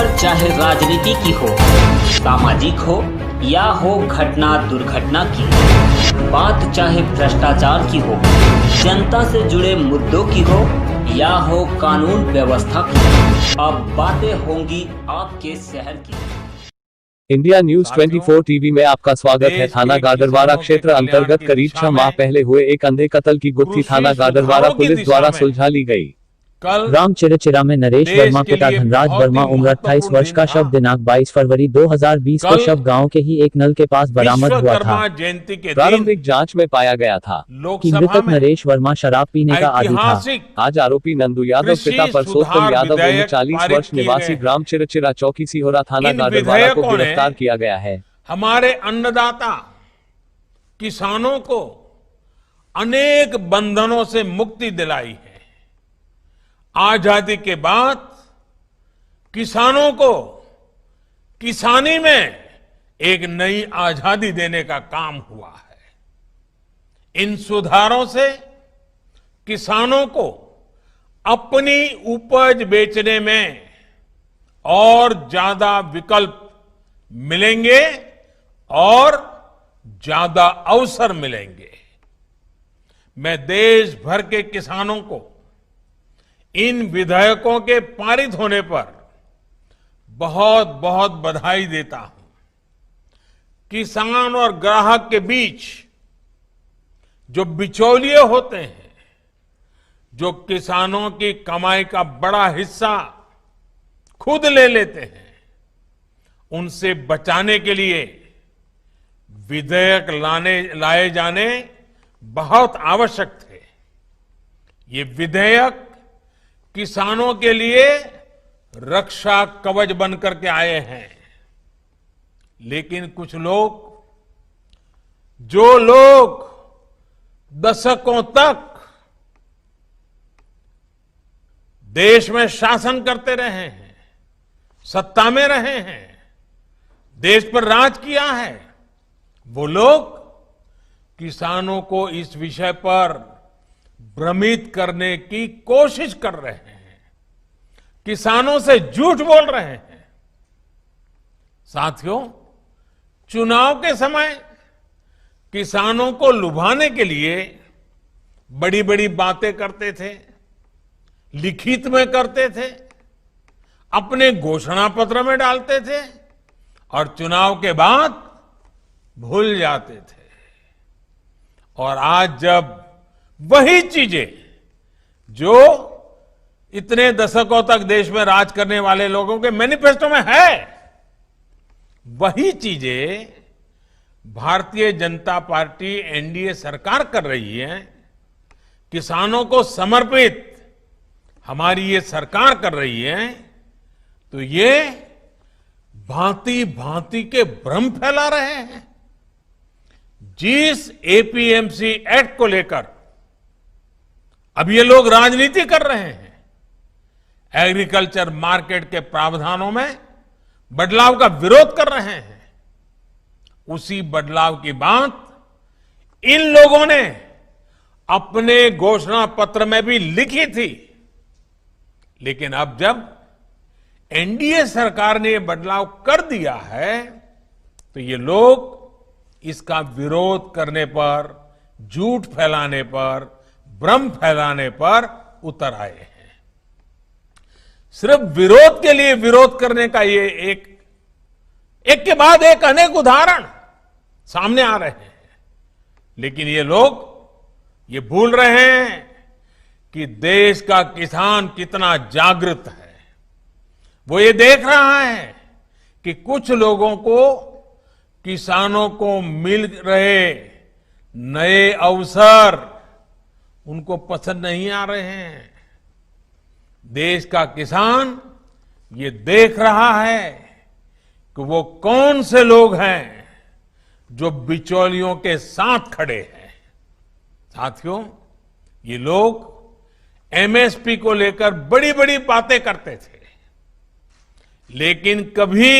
खबर चाहे राजनीति की हो, सामाजिक हो या हो घटना दुर्घटना की, बात चाहे भ्रष्टाचार की हो, जनता से जुड़े मुद्दों की हो या हो कानून व्यवस्था की, अब बातें होंगी आपके शहर की। इंडिया न्यूज 24 टीवी में आपका स्वागत है। थाना गाडरवारा क्षेत्र अंतर्गत करीब 6 माह पहले हुए एक अंधे कत्ल की गुत्थी थाना गाडरवारा पुलिस द्वारा सुलझा ली गई। ग्राम चिरचिरा में नरेश वर्मा पिता धनराज वर्मा उम्र 28 वर्ष का शव दिनांक 22 फरवरी 2020 को शव गांव के ही एक नल के पास बरामद हुआ था। प्रारंभिक जांच में पाया गया था कि मृतक नरेश वर्मा शराब पीने का आदी था। आज आरोपी नंदू यादव पिता परसोत्तम यादव उम्र 40 वर्ष निवासी ग्राम चिरचिरा चौकी सिहोरा थाना गाडरवारा को गिरफ्तार किया गया है। हमारे अन्नदाता किसानों को अनेक बंधनों से मुक्ति दिलाई है। आजादी के बाद किसानों को किसानी में एक नई आजादी देने का काम हुआ है। इन सुधारों से किसानों को अपनी उपज बेचने में और ज्यादा विकल्प मिलेंगे और ज्यादा अवसर मिलेंगे। मैं देश भर के किसानों को इन विधेयकों के पारित होने पर बहुत बहुत बधाई देता हूं। किसान और ग्राहक के बीच जो बिचौलिए होते हैं, जो किसानों की कमाई का बड़ा हिस्सा खुद ले लेते हैं, उनसे बचाने के लिए विधेयक लाए जाने बहुत आवश्यक थे। ये विधेयक किसानों के लिए रक्षा कवच बनकर के आए हैं। लेकिन कुछ लोग, जो लोग दशकों तक देश में शासन करते रहे हैं, सत्ता में रहे हैं, देश पर राज किया है, वो लोग किसानों को इस विषय पर भ्रमित करने की कोशिश कर रहे हैं, किसानों से झूठ बोल रहे हैं। साथियों, चुनाव के समय किसानों को लुभाने के लिए बड़ी बड़ी बातें करते थे, लिखित में करते थे, अपने घोषणा पत्र में डालते थे और चुनाव के बाद भूल जाते थे। और आज जब वही चीजें जो इतने दशकों तक देश में राज करने वाले लोगों के मैनिफेस्टो में है, वही चीजें भारतीय जनता पार्टी एनडीए सरकार कर रही है, किसानों को समर्पित हमारी ये सरकार कर रही है, तो ये भांति भांति के भ्रम फैला रहे हैं। जिस एपीएमसी एक्ट को लेकर अब ये लोग राजनीति कर रहे हैं, एग्रीकल्चर मार्केट के प्रावधानों में बदलाव का विरोध कर रहे हैं, उसी बदलाव की बात इन लोगों ने अपने घोषणा पत्र में भी लिखी थी। लेकिन अब जब एनडीए सरकार ने यह बदलाव कर दिया है, तो ये लोग इसका विरोध करने पर, झूठ फैलाने पर, भ्रम फैलाने पर उतर आए हैं। सिर्फ विरोध के लिए विरोध करने का ये एक के बाद एक अनेक उदाहरण सामने आ रहे हैं। लेकिन ये लोग ये भूल रहे हैं कि देश का किसान कितना जागृत है। वो ये देख रहा है कि कुछ लोगों को, किसानों को मिल रहे नए अवसर उनको पसंद नहीं आ रहे हैं। देश का किसान ये देख रहा है कि वो कौन से लोग हैं जो बिचौलियों के साथ खड़े हैं। साथियों, ये लोग एमएसपी को लेकर बड़ी बड़ी बातें करते थे, लेकिन कभी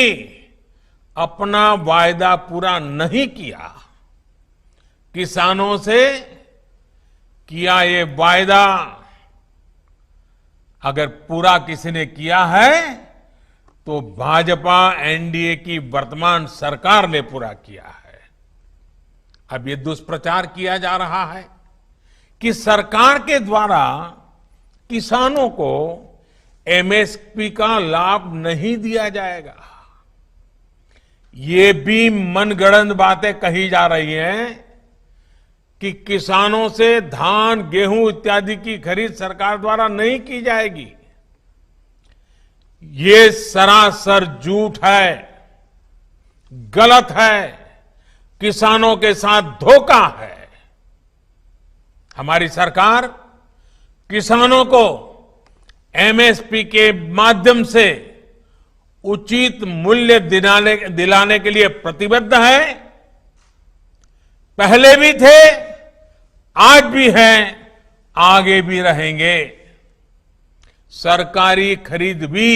अपना वायदा पूरा नहीं किया। किसानों से किया ये वायदा अगर पूरा किसी ने किया है तो भाजपा एनडीए की वर्तमान सरकार ने पूरा किया है। अब ये दुष्प्रचार किया जा रहा है कि सरकार के द्वारा किसानों को एमएसपी का लाभ नहीं दिया जाएगा। ये भी मनगढ़ंत बातें कही जा रही हैं कि किसानों से धान, गेहूं इत्यादि की खरीद सरकार द्वारा नहीं की जाएगी। ये सरासर झूठ है, गलत है, किसानों के साथ धोखा है। हमारी सरकार किसानों को एमएसपी के माध्यम से उचित मूल्य दिलाने के लिए प्रतिबद्ध है। पहले भी थे, आज भी हैं, आगे भी रहेंगे। सरकारी खरीद भी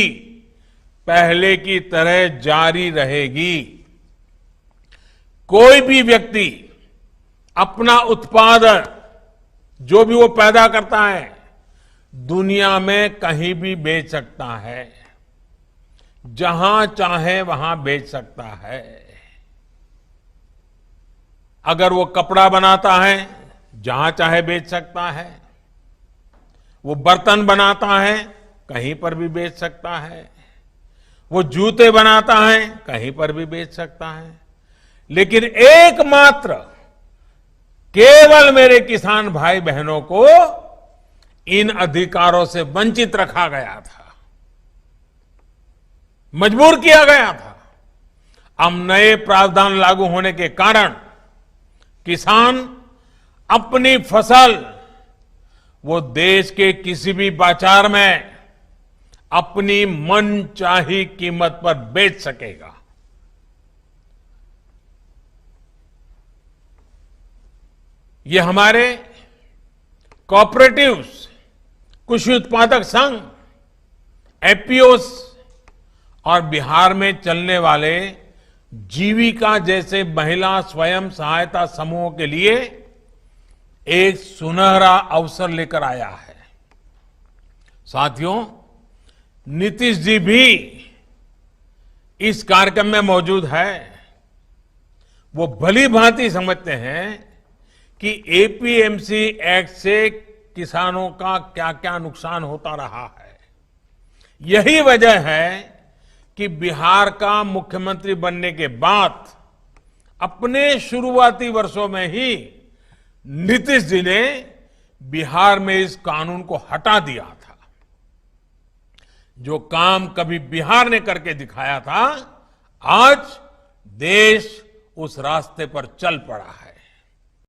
पहले की तरह जारी रहेगी। कोई भी व्यक्ति अपना उत्पादन जो भी वो पैदा करता है दुनिया में कहीं भी बेच सकता है, जहां चाहे वहां बेच सकता है। अगर वो कपड़ा बनाता है जहां चाहे बेच सकता है, वो बर्तन बनाता है कहीं पर भी बेच सकता है, वो जूते बनाता है कहीं पर भी बेच सकता है। लेकिन एकमात्र केवल मेरे किसान भाई बहनों को इन अधिकारों से वंचित रखा गया था, मजबूर किया गया था। अब नए प्रावधान लागू होने के कारण किसान अपनी फसल वो देश के किसी भी बाजार में अपनी मनचाही कीमत पर बेच सकेगा। ये हमारे कोऑपरेटिव्स, कृषि उत्पादक संघ, एपीओस और बिहार में चलने वाले जीविका जैसे महिला स्वयं सहायता समूहों के लिए एक सुनहरा अवसर लेकर आया है। साथियों, नीतीश जी भी इस कार्यक्रम में मौजूद है। वो भली भांति समझते हैं कि एपीएमसी एक्ट से किसानों का क्या क्या नुकसान होता रहा है। यही वजह है कि बिहार का मुख्यमंत्री बनने के बाद अपने शुरुआती वर्षों में ही नीतीश जी ने बिहार में इस कानून को हटा दिया था। जो काम कभी बिहार ने करके दिखाया था, आज देश उस रास्ते पर चल पड़ा है।